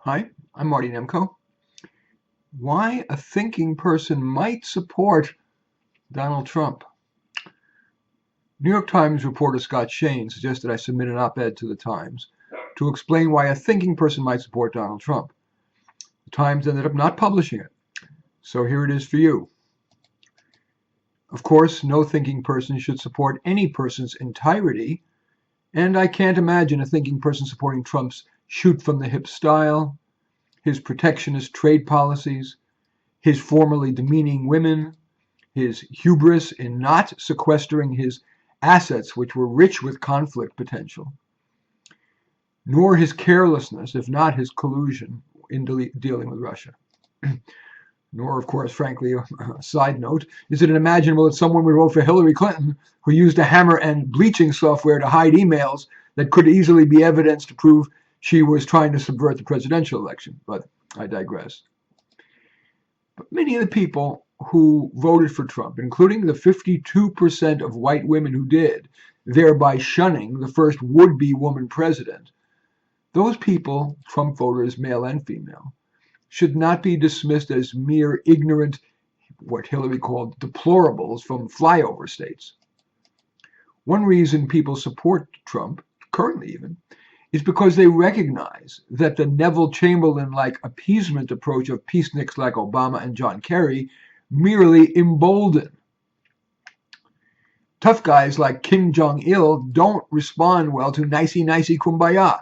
Hi, I'm Marty Nemko. Why a thinking person might support Donald Trump. New York Times reporter Scott Shane suggested I submit an op-ed to the Times to explain why a thinking person might support Donald Trump. The Times ended up not publishing it, so here it is for you. Of course, no thinking person should support any person's entirety, and I can't imagine a thinking person supporting Trump's shoot-from-the-hip style, his protectionist trade policies, his formerly demeaning women, his hubris in not sequestering his assets, which were rich with conflict potential, nor his carelessness, if not his collusion, in dealing with Russia. Nor, of course, frankly, a side note, is it unimaginable that someone would vote for Hillary Clinton who used a hammer and bleaching software to hide emails that could easily be evidence to prove she was trying to subvert the presidential election. But I digress. But many of the people who voted for Trump, including the 52% of white women who did, thereby shunning the first would-be woman president, those people, Trump voters, male and female, should not be dismissed as mere ignorant, what Hillary called deplorables from flyover states. One reason people support Trump, currently even, is because they recognize that the Neville Chamberlain-like appeasement approach of peaceniks like Obama and John Kerry merely embolden. Tough guys like Kim Jong-il don't respond well to nicey-nicey kumbaya.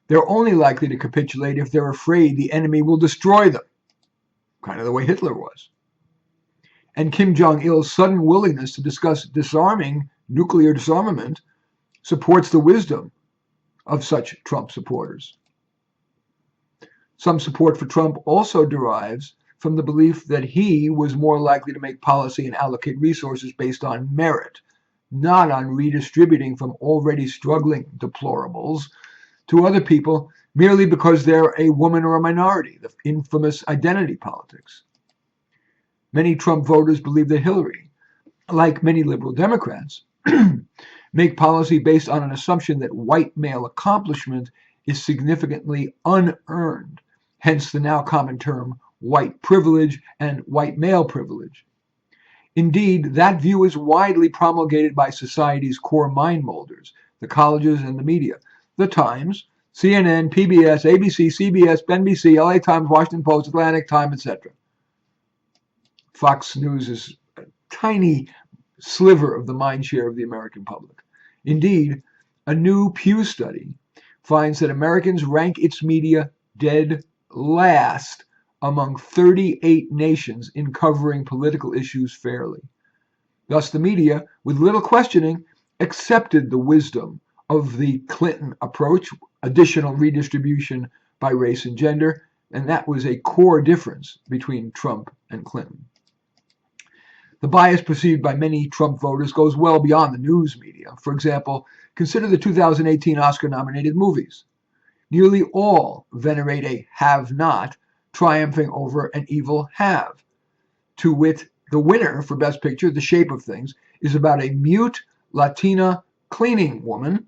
They're only likely to capitulate if they're afraid the enemy will destroy them, kind of the way Hitler was. And Kim Jong-il's sudden willingness to discuss disarming nuclear disarmament supports the wisdom of such Trump supporters. Some support for Trump also derives from the belief that he was more likely to make policy and allocate resources based on merit, not on redistributing from already struggling deplorables to other people merely because they're a woman or a minority, the infamous identity politics. Many Trump voters believe that Hillary, like many liberal Democrats, make policy based on an assumption that white male accomplishment is significantly unearned, hence the now common term white privilege and white male privilege. Indeed, that view is widely promulgated by society's core mind molders, the colleges and the media. The Times, CNN, PBS, ABC, CBS, NBC, LA Times, Washington Post, Atlantic, Time, etc. Fox News is a tiny sliver of the mind share of the American public. Indeed, a new Pew study finds that Americans rank its media dead last among 38 nations in covering political issues fairly. Thus, the media, with little questioning, accepted the wisdom of the Clinton approach, additional redistribution by race and gender, and that was a core difference between Trump and Clinton. The bias perceived by many Trump voters goes well beyond the news media. For example, consider the 2018 Oscar-nominated movies. Nearly all venerate a have-not triumphing over an evil have. To wit, the winner for Best Picture, The Shape of Things, is about a mute Latina cleaning woman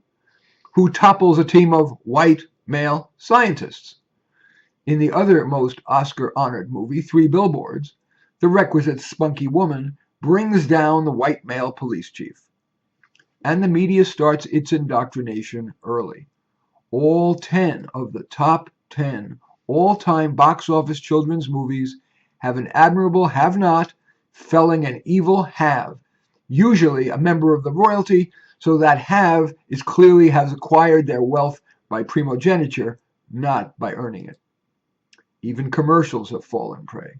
who topples a team of white male scientists. In the other most Oscar-honored movie, Three Billboards, the requisite spunky woman brings down the white male police chief. And the media starts its indoctrination early. All 10 of the top 10 all-time box office children's movies have an admirable have-not felling an evil have, usually a member of the royalty, so that have is clearly has acquired their wealth by primogeniture, not by earning it. Even commercials have fallen prey.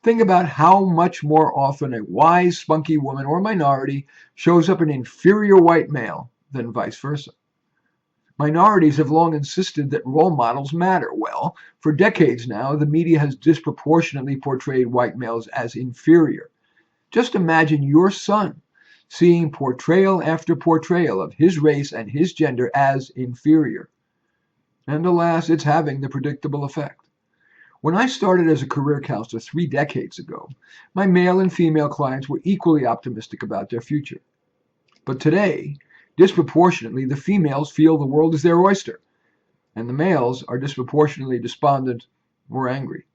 Think about how much more often a wise, spunky woman or minority shows up an inferior white male than vice versa. Minorities have long insisted that role models matter. Well, for decades now, the media has disproportionately portrayed white males as inferior. Just imagine your son seeing portrayal after portrayal of his race and his gender as inferior. And alas, it's having the predictable effect. When I started as a career counselor 3 decades ago, my male and female clients were equally optimistic about their future. But today, disproportionately, the females feel the world is their oyster, and the males are disproportionately despondent or angry,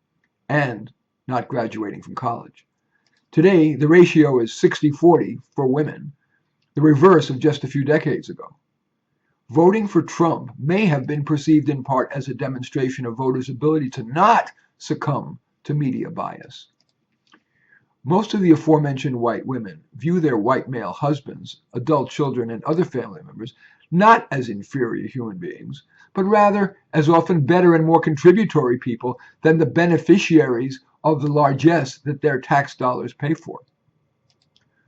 and not graduating from college. Today, the ratio is 60-40 for women, the reverse of just a few decades ago. Voting for Trump may have been perceived in part as a demonstration of voters' ability to not succumb to media bias. Most of the aforementioned white women view their white male husbands, adult children, and other family members not as inferior human beings, but rather as often better and more contributory people than the beneficiaries of the largesse that their tax dollars pay for.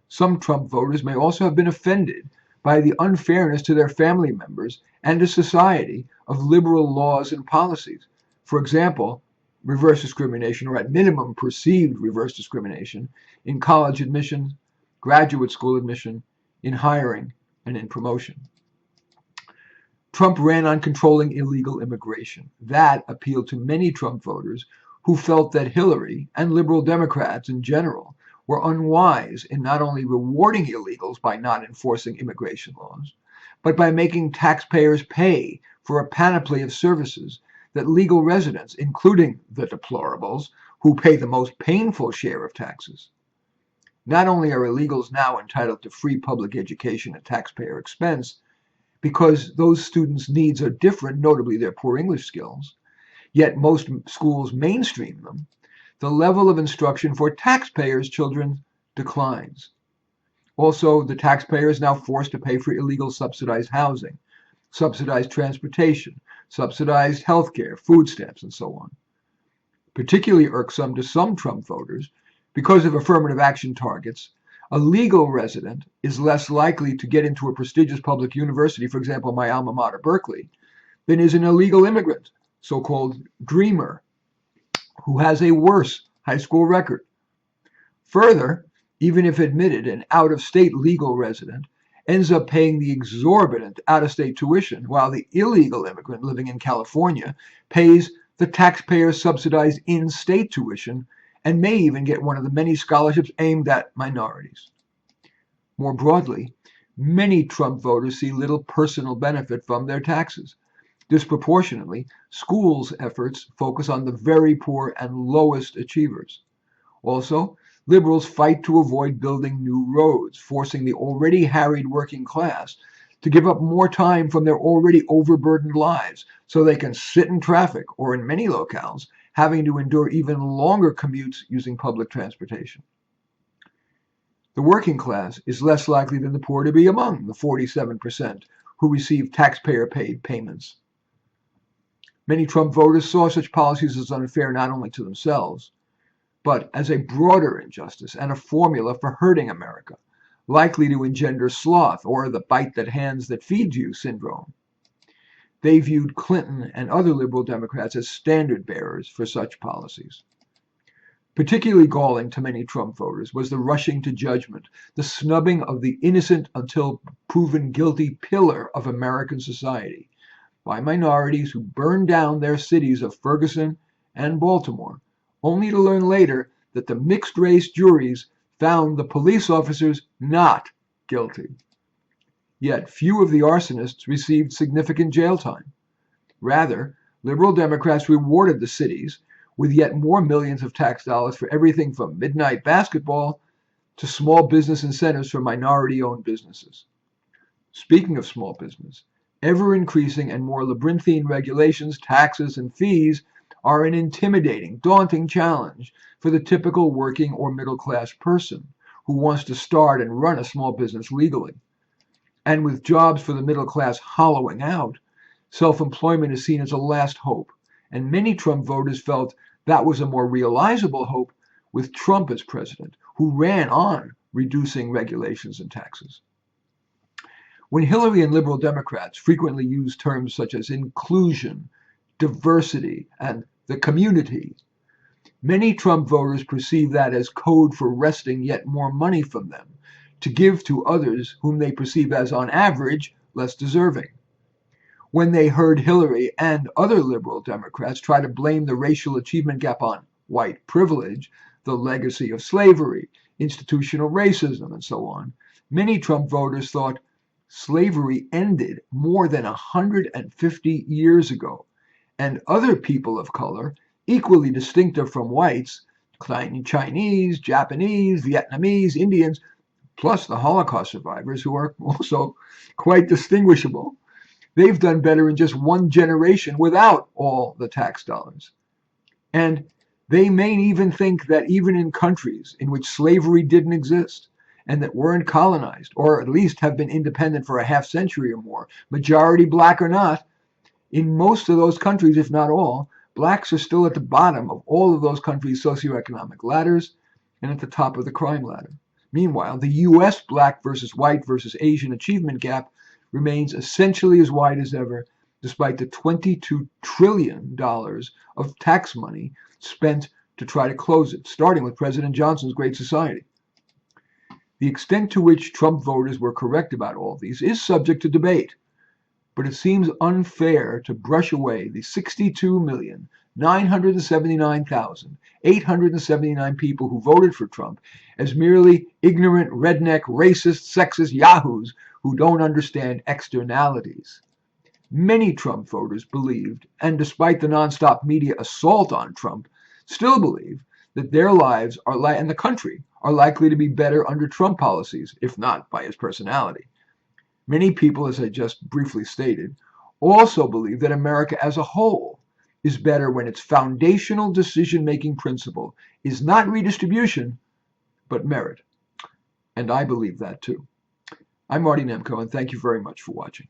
Some Trump voters may also have been offended by the unfairness to their family members and to society of liberal laws and policies. For example, reverse discrimination, or at minimum perceived reverse discrimination, in college admission, graduate school admission, in hiring, and in promotion. Trump ran on controlling illegal immigration. That appealed to many Trump voters who felt that Hillary and liberal Democrats in general were unwise in not only rewarding illegals by not enforcing immigration laws, but by making taxpayers pay for a panoply of services that legal residents, including the deplorables, who pay the most painful share of taxes. Not only are illegals now entitled to free public education at taxpayer expense, because those students' needs are different, notably their poor English skills, yet most schools mainstream them, the level of instruction for taxpayers' children declines. Also, the taxpayer is now forced to pay for illegal subsidized housing, subsidized transportation, subsidized health care, food stamps, and so on. Particularly irksome to some Trump voters, because of affirmative action targets, a legal resident is less likely to get into a prestigious public university, for example, my alma mater, Berkeley, than is an illegal immigrant, so-called dreamer, who has a worse high school record. Further, even if admitted, an out-of-state legal resident ends up paying the exorbitant out-of-state tuition, while the illegal immigrant living in California pays the taxpayer-subsidized in-state tuition and may even get one of the many scholarships aimed at minorities. More broadly, many Trump voters see little personal benefit from their taxes. Disproportionately, schools' efforts focus on the very poor and lowest achievers. Also, liberals fight to avoid building new roads, forcing the already harried working class to give up more time from their already overburdened lives so they can sit in traffic, or in many locales, having to endure even longer commutes using public transportation. The working class is less likely than the poor to be among the 47% who receive taxpayer-paid payments. Many Trump voters saw such policies as unfair not only to themselves, but as a broader injustice and a formula for hurting America, likely to engender sloth or the bite that hands that feeds you syndrome. They viewed Clinton and other liberal Democrats as standard bearers for such policies. Particularly galling to many Trump voters was the rushing to judgment, the snubbing of the innocent until proven guilty pillar of American society by minorities who burned down their cities of Ferguson and Baltimore, only to learn later that the mixed-race juries found the police officers not guilty. Yet few of the arsonists received significant jail time. Rather, liberal Democrats rewarded the cities with yet more millions of tax dollars for everything from midnight basketball to small business incentives for minority-owned businesses. Speaking of small business, ever-increasing and more labyrinthine regulations, taxes, and fees are an intimidating, daunting challenge for the typical working or middle-class person who wants to start and run a small business legally. And with jobs for the middle class hollowing out, self-employment is seen as a last hope, and many Trump voters felt that was a more realizable hope with Trump as president, who ran on reducing regulations and taxes. When Hillary and liberal Democrats frequently use terms such as inclusion, diversity, and the community, many Trump voters perceive that as code for wresting yet more money from them to give to others whom they perceive as, on average, less deserving. When they heard Hillary and other liberal Democrats try to blame the racial achievement gap on white privilege, the legacy of slavery, institutional racism, and so on, many Trump voters thought slavery ended more than 150 years ago, and other people of color, equally distinctive from whites, Chinese, Japanese, Vietnamese, Indians, plus the Holocaust survivors who are also quite distinguishable. They've done better in just one generation without all the tax dollars. And they may even think that even in countries in which slavery didn't exist and that weren't colonized, or at least have been independent for a half century or more, majority black or not, in most of those countries, if not all, blacks are still at the bottom of all of those countries' socioeconomic ladders and at the top of the crime ladder. Meanwhile, the US black versus white versus Asian achievement gap remains essentially as wide as ever, despite the $22 trillion of tax money spent to try to close it, starting with President Johnson's Great Society. The extent to which Trump voters were correct about all of these is subject to debate, but it seems unfair to brush away the 62,979,879 people who voted for Trump as merely ignorant, redneck, racist, sexist yahoos who don't understand externalities. Many Trump voters believed, and despite the nonstop media assault on Trump, still believe that their lives and the country are likely to be better under Trump policies, if not by his personality. Many people, as I just briefly stated, also believe that America as a whole is better when its foundational decision-making principle is not redistribution, but merit. And I believe that too. I'm Marty Nemko, and thank you very much for watching.